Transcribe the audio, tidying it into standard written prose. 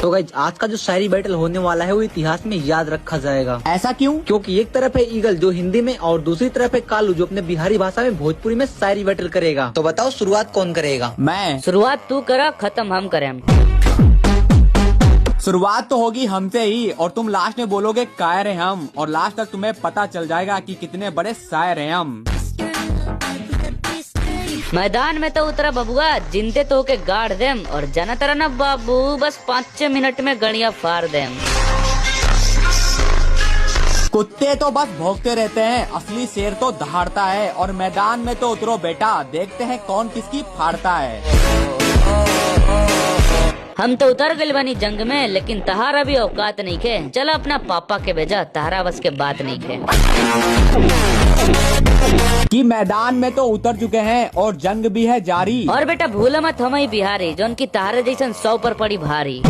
तो गाइस आज का जो शायरी बैटल होने वाला है वो इतिहास में याद रखा जाएगा। ऐसा क्यों? क्योंकि एक तरफ है ईगल जो हिंदी में और दूसरी तरफ है कालू जो अपने बिहारी भाषा में भोजपुरी में शायरी बैटल करेगा। तो बताओ शुरुआत कौन करेगा? मैं। शुरुआत तू करा, खत्म हम करें। शुरुआत तो होगी हमसे ही और तुम लास्ट में बोलोगे कायर हैं हम, और लास्ट तक तुम्हें पता चल जाएगा कि कितने बड़े शायर हैं हम। मैदान में तो उतरा बबुआ, जिनते तो के गाड़ देम, और जाना तरह ना बाबू बस 5-6 मिनट में गड़िया फाड़ देम। कुत्ते तो बस भौंकते रहते हैं, असली शेर तो दहाड़ता है। और मैदान में तो उतरो बेटा, देखते हैं कौन किसकी फाड़ता है। हम तो उतर गए बनी जंग में, लेकिन तहारा भी औकात नहीं खे। चल अपना पापा के भेजा, तहारा बस के बात नहीं खे। कि मैदान में तो उतर चुके हैं और जंग भी है जारी। और बेटा भूल मत हम ही बिहारी, जो उनकी तहारे जैसन 100 पर पड़ी भारी।